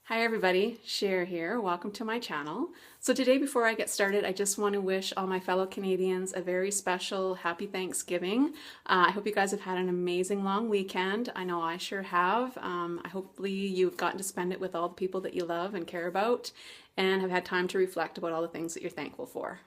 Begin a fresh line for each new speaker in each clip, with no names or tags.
Hi everybody, Sher here. Welcome to my channel. So today before I get started, I just want to wish all my fellow Canadians a very special happy Thanksgiving. I hope you guys have had an amazing long weekend. I know I sure have. Hopefully you've gotten to spend it with all the people that you love and care about and have had time to reflect about all the things that you're thankful for.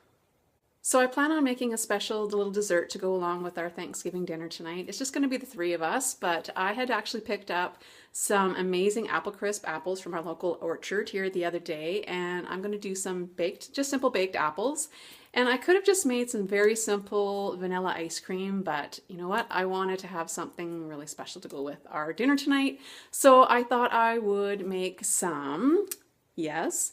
So I plan on making a special little dessert to go along with our Thanksgiving dinner tonight. It's just going to be the three of us, but I had actually picked up some amazing apple crisp apples from our local orchard here the other day, and I'm going to do some just simple baked apples. And I could have just made some very simple vanilla ice cream, but you know what? I wanted to have something really special to go with our dinner tonight. So I thought I would make some, yes,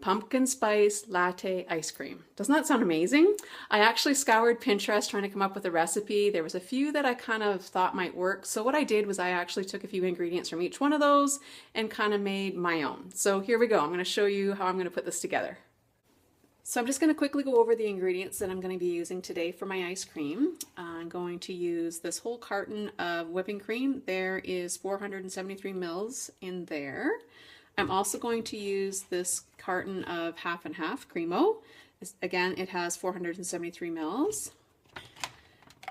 pumpkin spice latte ice cream. Doesn't that sound amazing? I actually scoured Pinterest trying to come up with a recipe. There was a few that I kind of thought might work. So what I did was I actually took a few ingredients from each one of those and kind of made my own. So here we go. I'm going to show you how I'm going to put this together. So I'm just going to quickly go over the ingredients that I'm going to be using today for my ice cream. I'm going to use this whole carton of whipping cream. There is 473 mils in there. I'm also going to use this carton of half and half Cremo. Again, it has 473 mils.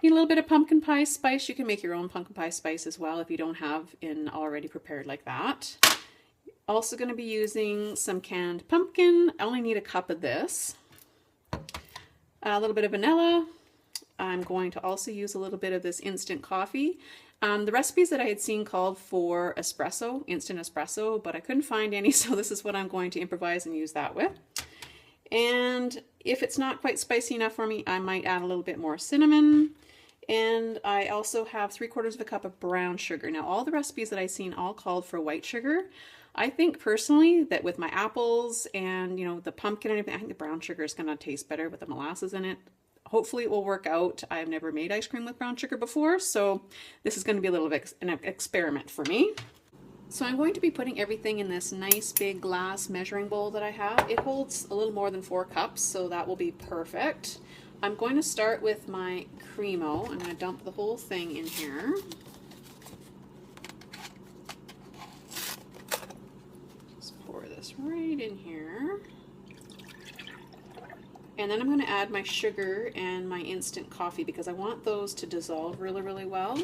Need a little bit of pumpkin pie spice. You can make your own pumpkin pie spice as well if you don't have it already prepared like that. Also going to be using some canned pumpkin. I only need a cup of this. A little bit of vanilla. I'm going to also use a little bit of this instant coffee. The recipes that I had seen called for espresso, instant espresso, but I couldn't find any, so this is what I'm going to improvise and use that with. And if it's not quite spicy enough for me, I might add a little bit more cinnamon. And I also have 3/4 of a cup of brown sugar. Now, all the recipes that I've seen all called for white sugar. I think personally that with my apples and, you know, the pumpkin and everything, I think the brown sugar is going to taste better with the molasses in it. Hopefully it will work out. I've never made ice cream with brown sugar before, so this is going to be a little bit an experiment for me. So I'm going to be putting everything in this nice big glass measuring bowl that I have. It holds a little more than 4 cups, so that will be perfect. I'm going to start with my Cremo. I'm going to dump the whole thing in here. Just pour this right in here. And then I'm going to add my sugar and my instant coffee because I want those to dissolve really, really well.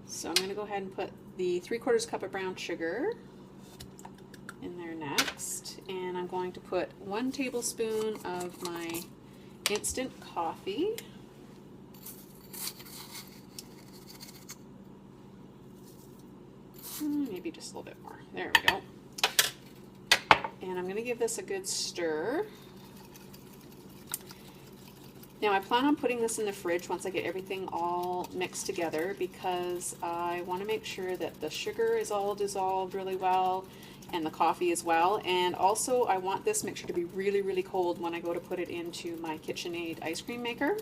So I'm going to go ahead and put the 3/4 cup of brown sugar in there next. And I'm going to put 1 tablespoon of my instant coffee. Maybe just a little bit more. There we go. And I'm going to give this a good stir. Now I plan on putting this in the fridge once I get everything all mixed together because I want to make sure that the sugar is all dissolved really well and the coffee as well. And also I want this mixture to be really, really cold when I go to put it into my KitchenAid ice cream maker.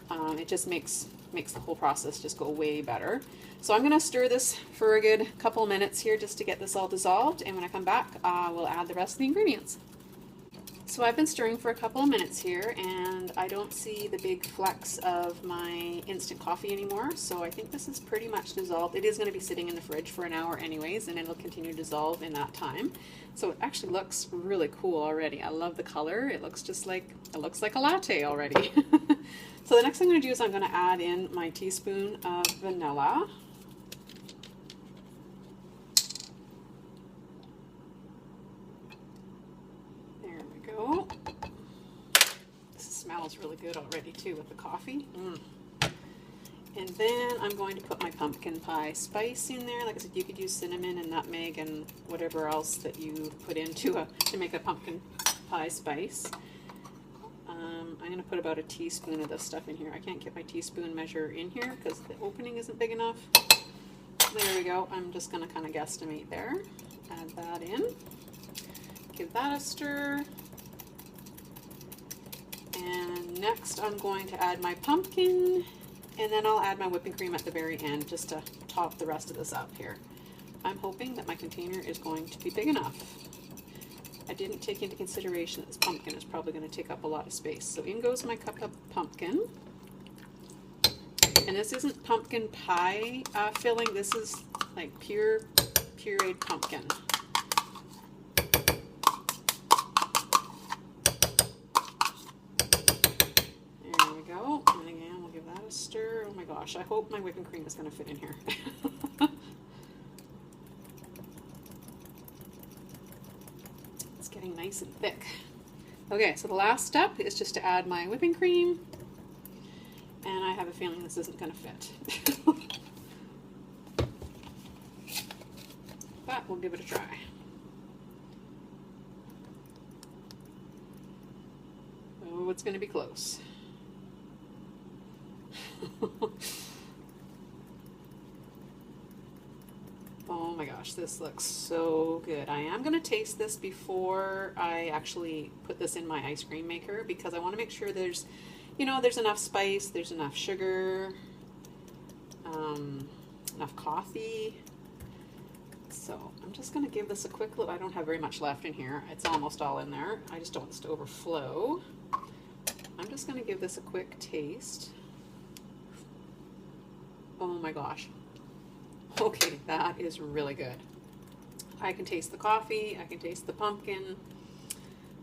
It just makes the whole process just go way better. So I'm going to stir this for a good couple minutes here just to get this all dissolved, and when I come back we'll add the rest of the ingredients. So I've been stirring for a couple of minutes here and I don't see the big flecks of my instant coffee anymore, so I think this is pretty much dissolved. It is going to be sitting in the fridge for an hour anyways, and it'll continue to dissolve in that time. So it actually looks really cool already. I love the color. It looks like a latte already. So the next thing I'm going to do is I'm going to add in my teaspoon of vanilla. There we go. This smells really good already too with the coffee. And then I'm going to put my pumpkin pie spice in there. Like I said, you could use cinnamon and nutmeg and whatever else that you put into to make a pumpkin pie spice. I'm going to put about a teaspoon of this stuff in here. I can't get my teaspoon measure in here because the opening isn't big enough. There we go. I'm just going to kind of guesstimate there. Add that in. Give that a stir. And next I'm going to add my pumpkin, and then I'll add my whipping cream at the very end just to top the rest of this up here. I'm hoping that my container is going to be big enough. I didn't take into consideration that this pumpkin is probably going to take up a lot of space. So in goes my cup of pumpkin. And this isn't pumpkin pie filling. This is like pure pureed pumpkin. There we go. And again, we'll give that a stir. Oh my gosh, I hope my whipping cream is going to fit in here. It's getting nice and thick. Okay, so the last step is just to add my whipping cream. And I have a feeling this isn't going to fit. But we'll give it a try. Oh, it's going to be close. Oh my gosh, this looks so good. I am going to taste this before I actually put this in my ice cream maker because I want to make sure there's, you know, there's enough spice, there's enough sugar, enough coffee. So I'm just going to give this a quick look. I don't have very much left in here. It's almost all in there. I just don't want this to overflow. I'm just going to give this a quick taste. Oh my gosh. Okay, that is really good. I can taste the coffee. I can taste the pumpkin.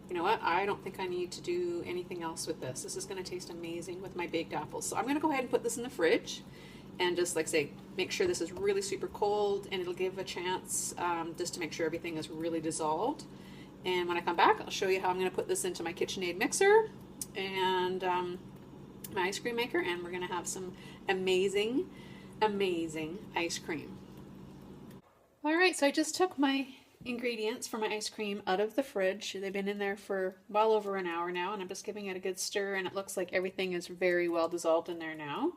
You know what? I don't think I need to do anything else with this. This is going to taste amazing with my baked apples. So I'm going to go ahead and put this in the fridge and just, like say, make sure this is really super cold, and it'll give a chance just to make sure everything is really dissolved. And when I come back, I'll show you how I'm going to put this into my KitchenAid mixer and my ice cream maker, and we're going to have some amazing, amazing ice cream. All right, so I just took my ingredients for my ice cream out of the fridge. They've been in there for well over an hour now, and I'm just giving it a good stir, and it looks like everything is very well dissolved in there now.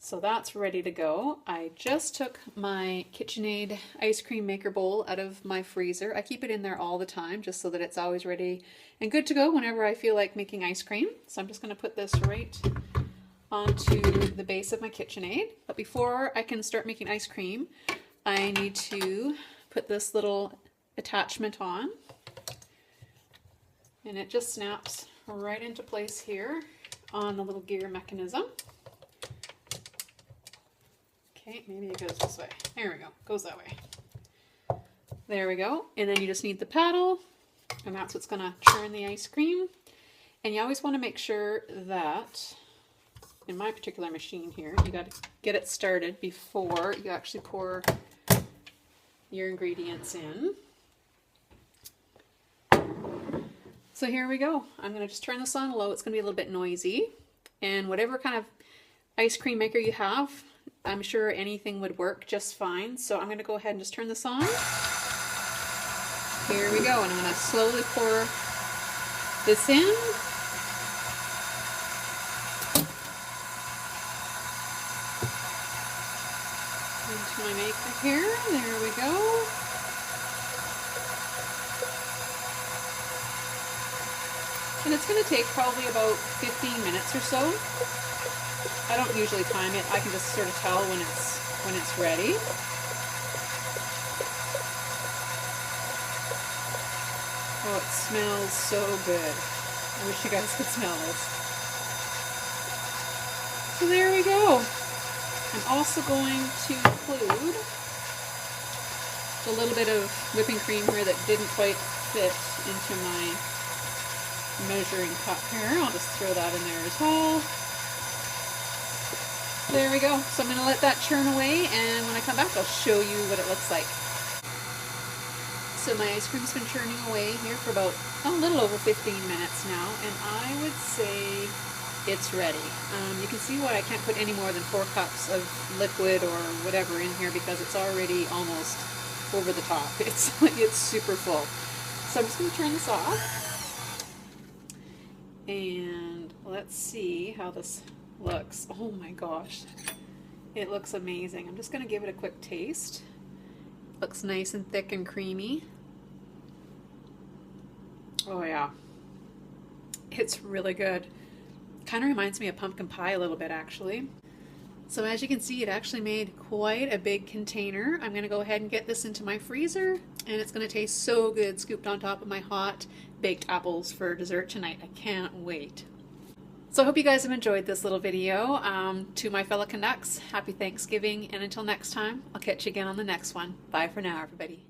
So that's ready to go. I just took my KitchenAid ice cream maker bowl out of my freezer. I keep it in there all the time just so that it's always ready and good to go whenever I feel like making ice cream. So I'm just going to put this right onto the base of my KitchenAid. But before I can start making ice cream, I need to put this little attachment on. And it just snaps right into place here on the little gear mechanism. Okay, maybe it goes this way. There we go. Goes that way. There we go. And then you just need the paddle, and that's what's going to churn the ice cream. And you always want to make sure that, in my particular machine here, you got to get it started before you actually pour your ingredients in. So here we go. I'm going to just turn this on low. It's going to be a little bit noisy. And whatever kind of ice cream maker you have, I'm sure anything would work just fine. So I'm going to go ahead and just turn this on. Here we go. And I'm going to slowly pour this in. Into my maker here. There we go. And it's going to take probably about 15 minutes or so. I don't usually time it. I can just sort of tell when it's ready. Oh, it smells so good. I wish you guys could smell this. So there we go. I'm also going to include a little bit of whipping cream here that didn't quite fit into my measuring cup here. I'll just throw that in there as well. There we go. So I'm going to let that churn away, and when I come back I'll show you what it looks like. So my ice cream's been churning away here for about a little over 15 minutes now, and I would say it's ready. You can see why I can't put any more than 4 cups of liquid or whatever in here because it's already almost over the top. It's super full. So I'm just going to turn this off, and let's see how this looks. Oh my gosh, it looks amazing. I'm just going to give it a quick taste. Looks nice and thick and creamy. Oh yeah, it's really good. Kind of reminds me of pumpkin pie a little bit actually. So as you can see, it actually made quite a big container. I'm going to go ahead and get this into my freezer, and it's going to taste so good scooped on top of my hot baked apples for dessert tonight. I can't wait. So I hope you guys have enjoyed this little video. To my fellow Canucks, happy Thanksgiving, and until next time, I'll catch you again on the next one. Bye for now, everybody.